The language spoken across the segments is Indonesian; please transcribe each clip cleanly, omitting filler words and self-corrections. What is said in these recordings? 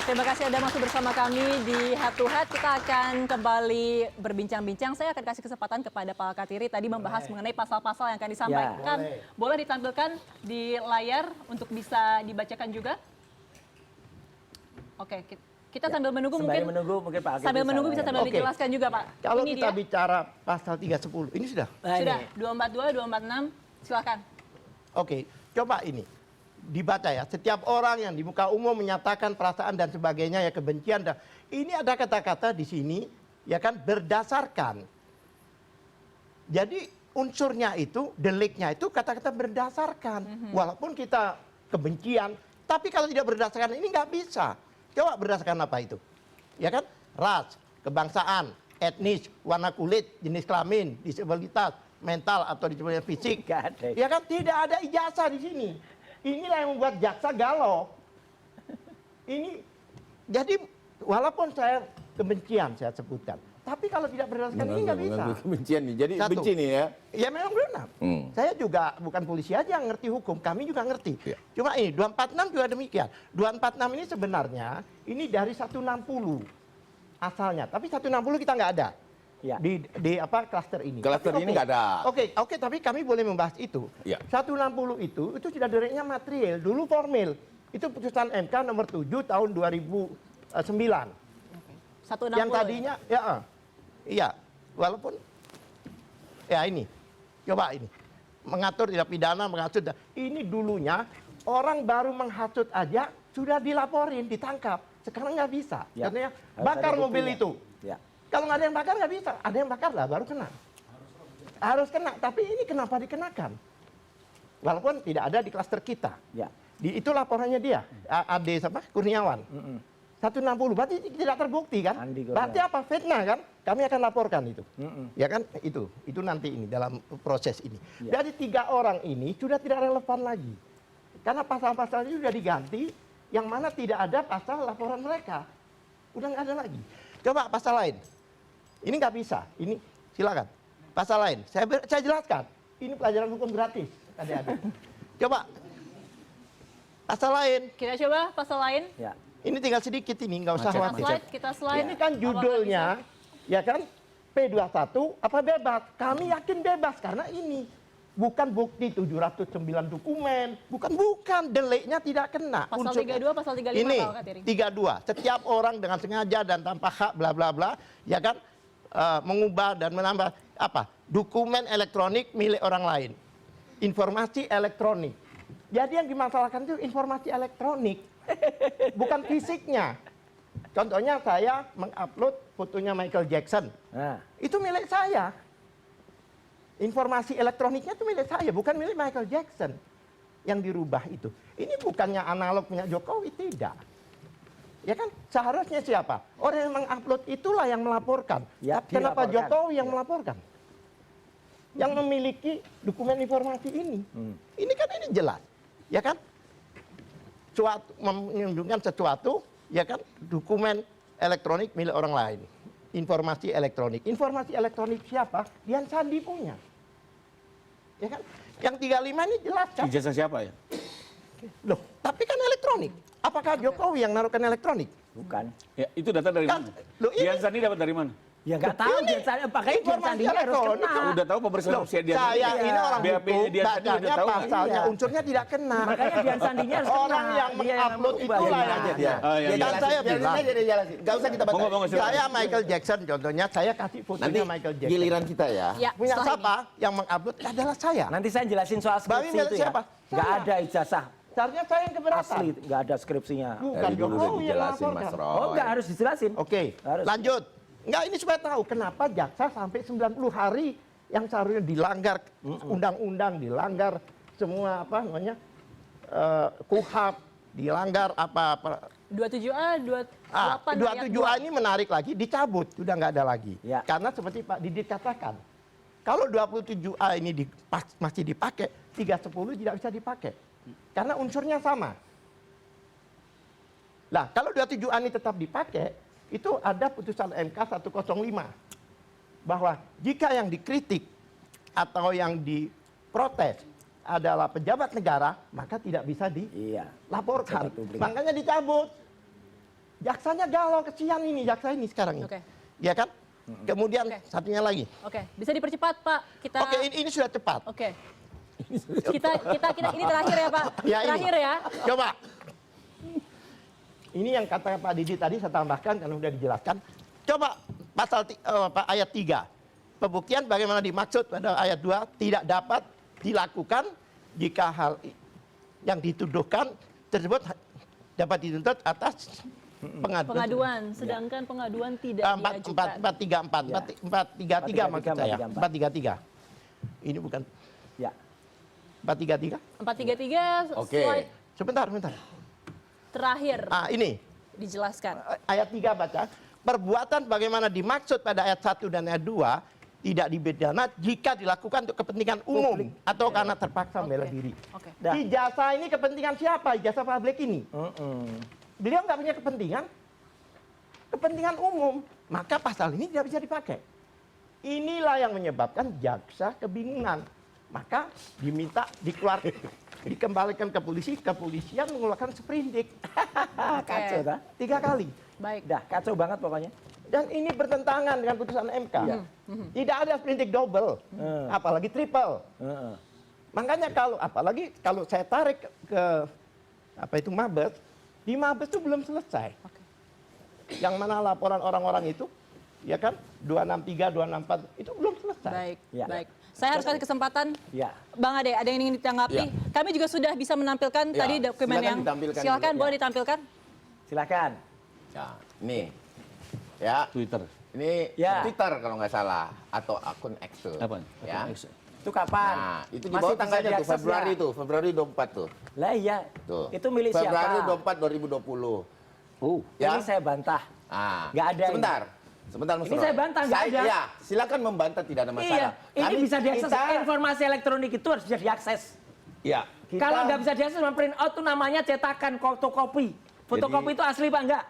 Terima kasih Anda masih bersama kami di Head to Head. Kita akan kembali berbincang-bincang. Saya akan kasih kesempatan kepada Pak Katiri tadi membahas mengenai pasal-pasal yang akan disampaikan. Ya, boleh ditampilkan di layar untuk bisa dibacakan juga? Oke, kita sambil menunggu mungkin Pak Katiri sambil menunggu bisa sambil Oke. dijelaskan juga Pak. Kalau Ini kita dia. bicara pasal 310, ini sudah. Sudah 242, 246, silakan. Oke, coba ini dibaca ya. Setiap orang yang di muka umum menyatakan perasaan dan sebagainya ya kebencian dan ini ada kata-kata di sini ya kan berdasarkan. Jadi unsurnya itu, deliknya itu kata-kata berdasarkan. Walaupun kita kebencian, tapi kalau tidak berdasarkan ini nggak bisa. Coba berdasarkan apa itu? Ya kan? Ras, kebangsaan, etnis, warna kulit, jenis kelamin, disabilitas, mental atau disabilitas fisik. Ya kan? Tidak ada ijazah di sini. Inilah yang membuat jaksa galau. Ini jadi walaupun saya kebencian saya sebutkan, tapi kalau tidak berdasarkan ini nggak bisa. Kebencian nih, jadi Satu. benci nih ya. Ya memang benar. Saya juga bukan polisi aja yang ngerti hukum, kami juga ngerti. Ya. Cuma ini 246 juga demikian. 246 ini sebenarnya ini dari 160 asalnya, tapi 160 kita nggak ada. Ya. Di apa klaster ini. Klaster Tapi ini nggak ada. Oke, tapi kami boleh membahas itu. Ya. 160 itu sudah deliknya material, dulu formil. Itu putusan MK nomor 7 tahun 2009. 160. Yang tadinya iya, walaupun ya ini. Coba ini. Mengatur tidak pidana, menghasut. Ini dulunya orang baru menghasut aja sudah dilaporin, ditangkap. Sekarang nggak bisa. Ya. Contohnya Harus bakar ada mobil buktinya. itu. Ya. Kalau nggak ada yang bakar nggak bisa, ada yang bakar lah baru kena. Harus kena, tapi ini kenapa dikenakan? Walaupun tidak ada di klaster kita. Ya. Itu laporannya dia, Ade sama Kurniawan. 160, berarti tidak terbukti kan? Andi Kurniawan. Berarti apa? Fitnah kan? Kami akan laporkan itu. Ya kan? Itu nanti ini dalam proses ini. Ya. Dari 3 orang ini sudah tidak relevan lagi. Karena pasal-pasal ini sudah diganti, yang mana tidak ada pasal laporan mereka. Udah nggak ada lagi. Coba pasal lain. Ini nggak bisa. Ini silakan. Pasal lain. Saya jelaskan. Ini pelajaran hukum gratis. Adik-adik. Coba. Pasal lain. Kita coba pasal lain. Ya. Ini tinggal sedikit ini, nggak usah khawatir. Kita slide. Ini kan judulnya, ya kan? P21 apa bebas? Kami yakin bebas karena ini bukan bukti 709 dokumen, bukan deliknya tidak kena. Pasal Unsurnya. 32, pasal 35 Ini Pak Katiri. 32. Setiap orang dengan sengaja dan tanpa hak bla bla bla, ya kan? Mengubah dan menambah apa? Dokumen elektronik milik orang lain. Informasi elektronik. Jadi yang dimasalahkan itu informasi elektronik, bukan fisiknya. Contohnya saya mengupload fotonya Michael Jackson. Nah. Itu milik saya. Informasi elektroniknya itu milik saya, bukan milik Michael Jackson. Yang dirubah itu. Ini bukannya analog punya Jokowi, tidak. Ya kan? Seharusnya siapa? Orang yang mengupload itulah yang melaporkan. Ya, Tapi kenapa dilaporkan. Jokowi yang melaporkan? Yang memiliki dokumen informasi ini. Ini kan ini jelas. Ya kan? Menunjukkan sesuatu, ya kan? Dokumen elektronik milik orang lain. Informasi elektronik. Informasi elektronik siapa? Dian Sandi punya. Ya kan? Yang 35 ini jelas kan? Ijazah siapa ya? Loh, tapi kan elektronik. Apakah Jokowi yang naruhkan elektronik? Bukan. Ya, itu data dari Kan, mana? loh, ini- Dian Sandi dapat dari mana? Ya nggak tahu Ini Dian Sandi, pakai Dian informasi Sandinya harus elektronik. kena. Udah tahu pemeriksaan Loh, usia Dian Sandi. saya ini orang BAP-nya hukum, Dian Sandi udah bacanya tahu nggak? pasalnya, Iya. unsurnya tidak kena. Makanya Dian Sandinya harus kena. Orang yang Dia mengupload mengubah. itulah Iya. yang Oh, jadi. iya, Dan iya. saya bilang, Jadi jelasin. Gak usah kita Monggo, batalin. monggo, silakan. saya Michael Jackson contohnya, saya kasih Nanti fotonya Michael Jackson. giliran kita ya. Ya, Punya setelah siapa? Yang mengupload adalah saya. Nanti saya jelasin soal Bawi skripsi milik itu ya. siapa? Nggak Saya. ada ijazah Seharusnya saya yang keberatan. asli, nggak ada skripsinya. Bukan Dari dulu udah Jokowi yang dijelasin Mas melaporkan. Roy. Oh, nggak harus dijelasin. Oke, Harus. lanjut. Enggak, ini supaya tahu kenapa jaksa sampai 90 hari yang seharusnya dilanggar undang-undang, dilanggar semua apa namanya KUHP, dilanggar apa 27A, 28 ayat 27A ini menarik lagi, dicabut, sudah nggak ada lagi. Ya. Karena seperti Pak Didit katakan, kalau 27A ini masih dipakai, 310 tidak bisa dipakai. Karena unsurnya sama. Nah, kalau 27A ini tetap dipakai, itu ada putusan MK 105 bahwa jika yang dikritik atau yang diprotes adalah pejabat negara, maka tidak bisa Iya. dilaporkan. Pejabat publik. Makanya dicabut. Jaksanya galau, kesian ini jaksa ini sekarang ini. Oke. Ya kan? Kemudian Oke. satunya lagi. Oke, bisa dipercepat Pak. Kita Oke, ini sudah cepat. Oke. Kita ini terakhir ya Pak. Ya, ini. Terakhir ya. Coba. Ini yang kata Pak Didi tadi saya tambahkan karena sudah dijelaskan. Coba pasal ayat 3. Pembuktian bagaimana dimaksud pada ayat 2 tidak dapat dilakukan jika hal yang dituduhkan tersebut dapat dituntut atas Pengaduan, sedangkan pengaduan tidak diajukan. 433 maksud saya. 433. Ini bukan Ya. 433. 433 Oke. slide Sebentar. terakhir Ini dijelaskan. ayat 3 baca. Perbuatan bagaimana dimaksud pada ayat 1 dan ayat 2 tidak dipidana jika dilakukan untuk kepentingan umum atau karena terpaksa membela diri. Oke. Dah. Ijazah ini kepentingan siapa? Ijazah publik ini. Beliau nggak punya kepentingan umum, maka pasal ini tidak bisa dipakai. Inilah yang menyebabkan jaksa kebingungan. Maka diminta dikembalikan ke polisi, kepolisian mengeluarkan sprindik Kacau dah. 3 kali. Baik. Dah, kacau banget pokoknya. Dan ini bertentangan dengan putusan MK. Tidak ada sprindik double, apalagi triple. Makanya apalagi kalau saya tarik ke Mabes, di Mabes itu belum selesai. Oke. Yang mana laporan orang-orang itu, ya kan, 263, 264 itu belum selesai. Baik, Ya. baik. Saya harus kasih kesempatan. Ya. Bang Ade, ada yang ingin ditanggapi? Ya. Kami juga sudah bisa menampilkan Ya, tadi dokumen silakan yang ditampilkan silakan dulu. boleh ditampilkan. Silakan. Ya, ini. Ya, Twitter. ini Ya. Twitter kalau nggak salah atau akun X tuh. Apa? Ya. Itu kapan? Nah, itu di Masih bawah bisa tanggalnya tuh diakses Februari nggak? tuh, Februari 24 tuh. Lah iya. Tuh. Itu milik Februari siapa? 24 2020. Ini saya bantah. Ah, Nggak ada Sebentar, Mas Ini Roy. saya bantah, nggak ada. Ya, silakan membantah, tidak ada masalah. Iya, ini Kami- bisa diakses. kita- Informasi elektronik itu harus bisa diakses. Ya. Kalau nggak bisa diakses, print out itu namanya cetakan fotokopi. Fotokopi itu asli Pak enggak?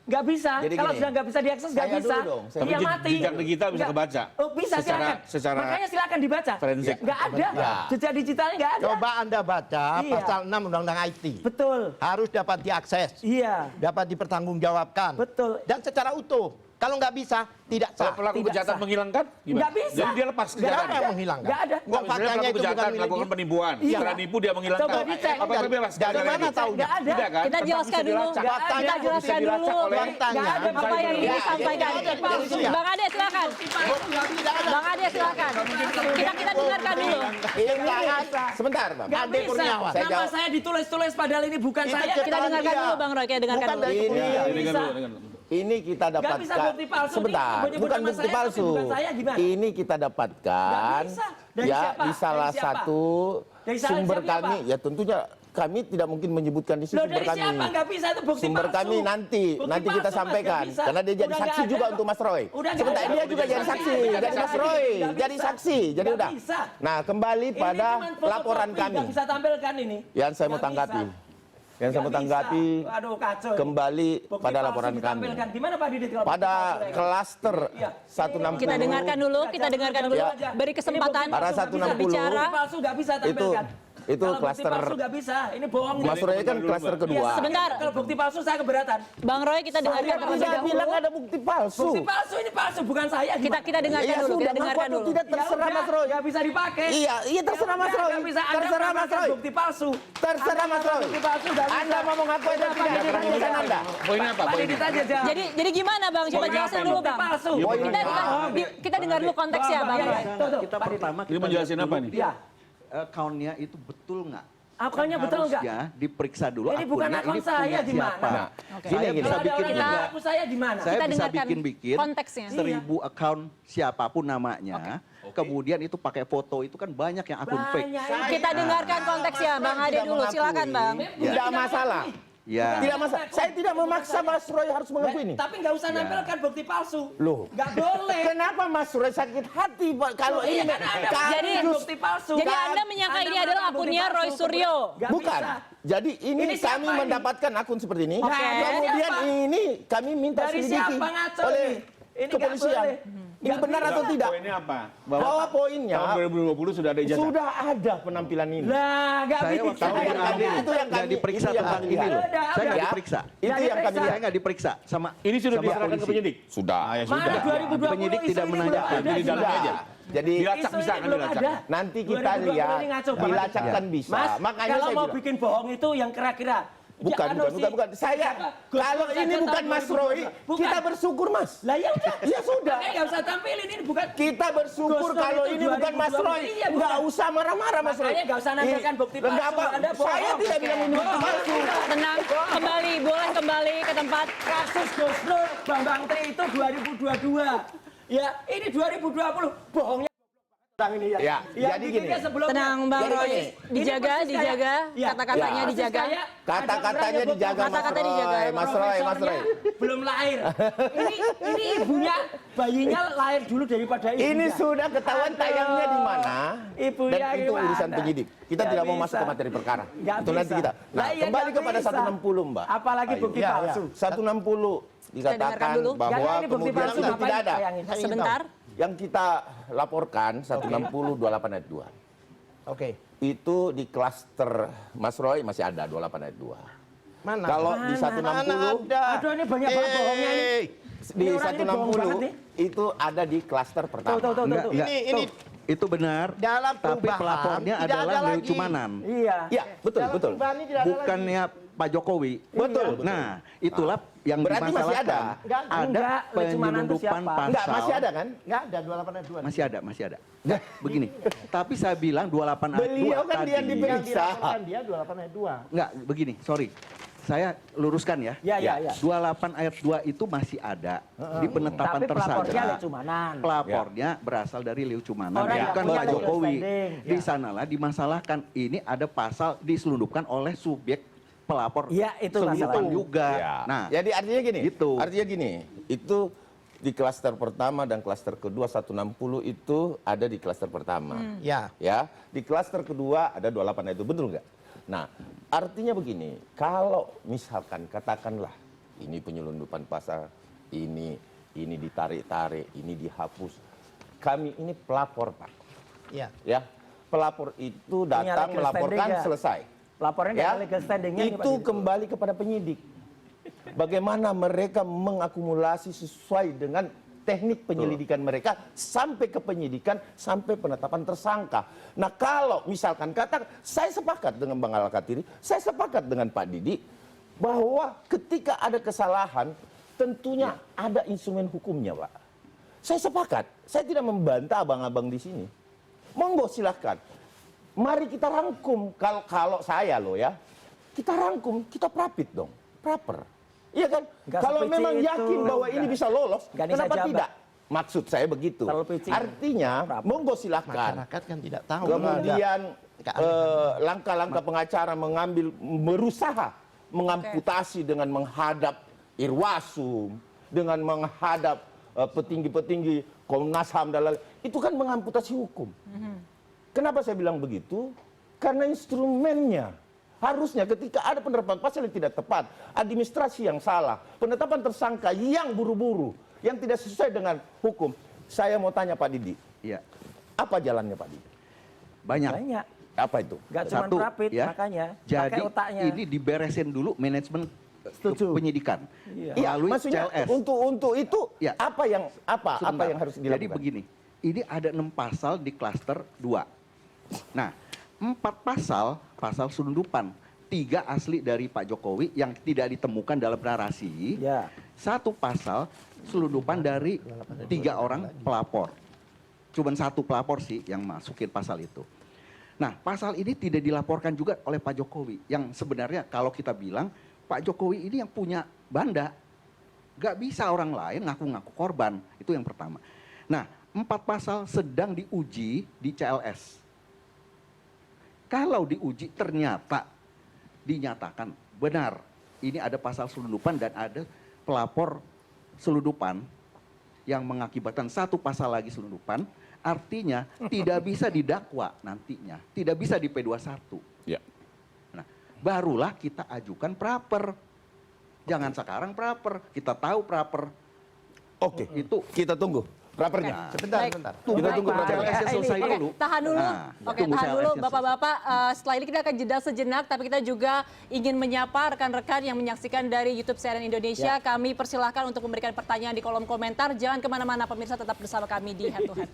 Nggak bisa. Jadi Kalau gini, sudah nggak bisa diakses, nggak saya bisa. dulu dong, saya Iya dulu. mati. Jejak digital bisa Nggak. kebaca. Oh bisa silakan. Secara Makanya silakan dibaca. forensik. Nggak ada. Ya. Jejak digitalnya nggak ada. Coba Anda baca Iya. pasal 6 Undang-Undang IT. Betul. Harus dapat diakses, Iya. dapat dipertanggungjawabkan. Betul. Dan secara utuh. Kalau nggak bisa, tidak Kalau sah. pelaku Tidak kejahatan sah. menghilangkan gimana? Nggak bisa. Jadi dia lepas Siapa kejahatan. yang menghilangkan? Nggak ada. Wong Misalnya faktanya pelaku itu bukan kejahatan milik melakukan dia. penipuan, Iya. setelah nipu dia menghilangkan. Coba dicek. Apa Dari- bebas? dari mana tahu? Nggak ada. Tidak kan? Kita Tetap jelaskan bisa dulu. dilacak. Kita Faktanya jelaskan bisa dulu. dilacak oleh faktanya. Nggak ada Apa yang ingin Ya, disampaikan? ya, ya. Bang Ade silakan. Bang Ade silakan. Kita dengarkan dulu. Sebentar, Bang. Nggak Ade bisa. Kurniawan. Saya Nama jawab. saya ditulis-tulis padahal ini bukan Itu saya. kita Kita dengarkan dia. dulu Bang Roy, kita dengarkan Bukan dulu. dari Ini- Kurniawan. Dengar bisa. dulu, dengar dulu. Ini kita dapatkan. bisa bukti palsu, Sebentar, menyebut bukan nama bukti saya, tapi palsu. bukan saya, gimana? Ini kita dapatkan Nggak bisa. Dari ya siapa? di salah Dari siapa? satu Dari salah sumber siapa? kami. Ya tentunya kami tidak mungkin menyebutkan di sini Loh, sumber dari kami. siapa? Nggak bisa, itu bukti Sumber palsu. kami nanti Bukti kita palsu, Mas, sampaikan nggak bisa. karena dia jadi Udah saksi nggak juga ada untuk Mas Roy. Udah nggak Sebentar ada. dia juga jadi saksi, Nggak jadi bisa. Mas Roy, Nggak jadi bisa. saksi. Jadi Nggak udah. bisa. Nah, kembali Ini pada cuman fotokopi, laporan kami. nggak bisa tampilkan ini. Yang saya mau Nggak tanggapi. bisa. Yang saya mau Nggak bisa. tanggapi Aduh, kacau. kembali Bukti pada palsu laporan kami. ditampilkan. Gimana Pak Didit kalau Pada bukti palsu, ya? klaster Iya. 160. Kita dengarkan dulu, kita dengarkan dulu. Ya. Beri kesempatan Para bisa 160. bicara. Bukti palsu nggak bisa tampilkan. itu Kalau klaster- bukti palsu nggak bisa. Ini bohong. Mas Roy kan klaster Iya, kedua. Sebentar. Kalau bukti palsu saya keberatan. Bang Roy kita dengarkan Saya terlebih tidak bilang dahulu. ada bukti palsu. Bukti palsu ini palsu, bukan saya. Kita dengarkan Iya, dulu, kita sudah, dengarkan ngaku atau dulu. tidak terserah Mas Roy. Nggak bisa dipakai. Iya, terserah Mas Roy. Nggak bisa. Anda Terserah Mas mengamalkan Roy. bukti palsu. Terserah Anda Mas Roy. Bukti palsu nggak bisa. Anda mau mengaku atau Udah, tidak? Pak Didit Urusan aja. Anda. Poinnya apa? Pak Poinnya? Didit aja jawab. Jadi gimana Bang? Coba Poinnya jelasin apa dulu ini? Bang. Palsu. Kita dengar dulu konteksnya Bang Iya, Roy. iya. Tuh, tuh, Kita Pak Didit. pertama Ini menjelasin apa nih? Iya. account-nya itu betul nggak? Akunnya betul nggak? Harusnya diperiksa dulu Ini bukan akunnya, akun ini saya, punya gimana? siapa. Nah, Oke. gini, Saya gini. bisa Kalau ada bikin orang juga. yang ngaku saya di mana? Saya Kita bisa dengarkan bikin konteksnya. 1000 account siapapun namanya. Kemudian itu pakai foto itu kan banyak yang akun fake. Banyak. Kita dengarkan konteksnya Bang Ade Tidak dulu. Silakan Bang. mengakui. Tidak masalah. Ya. Tidak masalah. Saya tidak memaksa Mas Roy harus mengakui ini. Tapi nggak usah nampilkan bukti palsu. Loh. Nggak boleh. Kenapa Mas Roy sakit hati Pak kalau Iya, ini? kan Anda Jadi- menggunakan bukti palsu. Jadi Kan? Anda menyangka ini Anda adalah menggunakan bukti akunnya Roy palsu. Suryo? Nggak Bukan. bisa. Jadi ini, Ini siapa kami ini? mendapatkan akun seperti ini. Oke. Kemudian Siapa? ini kami minta Dari selidiki siapa ngaco oleh ini? Ini nggak kepolisian. boleh. Ini benar atau tidak? Poinnya apa? Bahwa poinnya Tahun 2020 sudah ada ijazah. sudah ada penampilan ini. Lah, nggak Saya bisa. waktu itu yang kami- itu yang nggak kami- diperiksa itu yang tentang kami ini lihat. loh. Udah, Saya nggak ya. diperiksa. Itu yang kami diperiksa. Saya lihat. nggak diperiksa sama Ini sudah sama diserahkan ke polisi. penyidik. Sudah. Ah, ya Mana sudah. 2020 Penyidik isu tidak ini belum menanyakan. ada. Jadi dalamnya aja. Jadi Dilacak Isu bisa ini kan belum dilacak. ada. nanti kita 2020 lihat, ini ngaco banget. dilacakkan bisa. Mas, Makanya kalau saya mau bilang. bikin bohong itu yang kira-kira. Bukan, Ya, bukan. Saya, Gus kalau Dur ini saja bukan tahun Mas Roy, 2022. Bukan. kita bersyukur Mas. Lah ya udah. Ya sudah. Makanya nggak usah tampilin ini bukan. Kita bersyukur Gus Dur kalau itu ini bukan Mas 2020. Roy. Iya, Nggak bukan. usah marah-marah Mas Roy. Makanya nggak usah nampilkan bukti Nggak palsu, apa. Anda bohong. Saya tidak bilang ini bukti palsu. Tenang, kembali, boleh kembali ke tempat. Kasus Gus Dur Bambang Tri itu 2022. Ya, ini 2020 bohongnya tentang ini ya. Ya, Yang jadi bikinnya gini. sebelumnya. Tenang Bang Jadi Roy, gini. dijaga, Ini persis kayak- dijaga, Ya. kata-katanya Ya. dijaga. Persis kayak Kata-katanya ada orang dijaga, yang Mas Kata-katanya Roy. dijaga. Mas Roy, Mas Roy. profesornya belum lahir. Ini ibunya, bayinya lahir dulu daripada ibunya. Ini sudah ketahuan Aduh. tayangnya di mana. Ibunya Dan itu gimana? urusan penyidik. Kita Nggak tidak mau bisa. masuk ke materi perkara. Nggak Itu nanti bisa. kita. Nah, Lah iya, kembali nggak kepada bisa. 160, Mbak. Apalagi Ayo. bukti Ya, ya. palsu. 160 dengarkan dikatakan dulu. bahwa Jangan ini bukti kemudian palsu, itu ngapain tidak ada. tayangin? Saya ingin Sebentar. Yang kita laporkan 160 28 ayat 2. tahu. Oke. Itu di klaster Mas Roy masih ada 28 ayat 2. Mana? Kalau di Mana 160 ada? Aduh, ini banyak banget bohongnya ini. di Ini orang ini bohong banget 160 nih. itu ada di klaster pertama. Tuh. Enggak, Ini itu benar. dalam Tapi perubahan pelapornya tidak adalah ada Leo lagi. Cumanan. Iya. Ya, betul, Dalam betul. perubahan ini tidak ada lagi. Bukannya Pak Jokowi. Betul. Nah, itulah yang Berarti masih dimasalahkan. ada? Enggak, Ada enggak. Leo Cumanan itu penyelundupan siapa? pasal. Enggak, masih ada kan? Enggak ada 28 ayat 2. Masih ada. Begini, tapi saya bilang 28 ayat 2 Beliau kan tadi. dia diperiksa. Yang dilaporkan dia 28 ayat 2. Enggak, begini, sorry. Saya luruskan ya. Ya. 28 ayat 2 itu masih ada di penetapan Tapi pelapornya tersangka. Leo Cumanan. Pelapornya berasal dari Leo Cumanan, Orang yang bukan punya Pak legal Jokowi. standing. Di sanalah dimasalahkan ini ada pasal diselundupkan oleh subjek pelapor Ya, itu selundupan masalahnya. juga. Ya. Nah, Jadi artinya gini. Gitu. Artinya gini. Itu di klaster pertama dan klaster kedua 160 itu ada di klaster pertama. Ya. Ya, di klaster kedua ada 28 itu, betul nggak? Nah, artinya begini, kalau misalkan katakanlah ini penyelundupan pasal, ini ditarik-tarik, ini dihapus. Kami ini pelapor, Pak. Ya. Ya, pelapor itu Punya datang legal melaporkan standing nggak? selesai. Lapornya nggak ada legal standingnya nih, Pak Itu Didi. kembali kepada penyidik. Bagaimana mereka mengakumulasi sesuai dengan teknik penyelidikan mereka sampai ke penyidikan, sampai penetapan tersangka. Nah kalau misalkan kata, saya sepakat dengan Bang Al-Katiri, saya sepakat dengan Pak Didi, bahwa ketika ada kesalahan, tentunya ada instrumen hukumnya, Pak. Saya sepakat, saya tidak membantah abang-abang di sini. Monggo silahkan. Mari kita rangkum, kalau saya loh ya, kita rangkum, kita prapit dong, proper. Iya kan? Nggak Kalau sepeci memang itu. yakin bahwa ini Nggak. bisa lolos, Nggak bisa kenapa jabat. tidak? Maksud saya begitu. Terlalu peci. Artinya, Proper. monggo silahkan. Masyarakat kan tidak tahu. Kemudian Keanehan. langkah-langkah pengacara berusaha mengamputasi dengan menghadap Irwasum, dengan menghadap petinggi-petinggi Komnas HAM dan lain, itu kan mengamputasi hukum. Kenapa saya bilang begitu? Karena instrumennya. Harusnya ketika ada penerapan pasal yang tidak tepat, administrasi yang salah, penetapan tersangka yang buru-buru, yang tidak sesuai dengan hukum. Saya mau tanya Pak Didi, ya, apa jalannya Pak Didi? banyak. Banyak. Apa itu? Nggak cuma Satu, rapid, ya. makanya. Jadi Pakai otaknya. ini diberesin dulu manajemen Setuju. penyidikan Iya, melalui maksudnya CLS. untuk itu Ya. apa yang Sebentar. harus dilakukan? Jadi begini, ini ada 6 pasal di klaster 2. Nah, 4 pasal selundupan. 3 asli dari Pak Jokowi yang tidak ditemukan dalam narasi. Ya. 1 pasal selundupan dari 3 orang pelapor. Cuman 1 pelapor sih yang masukin pasal itu. Nah, pasal ini tidak dilaporkan juga oleh Pak Jokowi. Yang sebenarnya kalau kita bilang, Pak Jokowi ini yang punya Banda. Gak bisa orang lain ngaku-ngaku korban. Itu yang pertama. Nah, 4 pasal sedang diuji di CLS. Kalau diuji ternyata dinyatakan benar. Ini ada pasal selundupan dan ada pelapor selundupan yang mengakibatkan 1 pasal lagi selundupan. Artinya tidak bisa didakwa nantinya. Tidak bisa di P21. Ya. Nah, barulah kita ajukan praper. Jangan sekarang praper. Kita tahu praper. Oke, Itu kita tunggu. rapernya. Sebentar, Baik. sebentar. Kita tunggu CLS-nya rapernya. selesai Oke, dulu. tahan dulu. Nah, Oke, tunggu tahan dulu CLS-nya Bapak-bapak. Setelah ini kita akan jeda sejenak, tapi kita juga ingin menyapa rekan-rekan yang menyaksikan dari YouTube CNN Indonesia. Kami persilahkan untuk memberikan pertanyaan di kolom komentar. Jangan kemana-mana pemirsa, tetap bersama kami di Head to Head.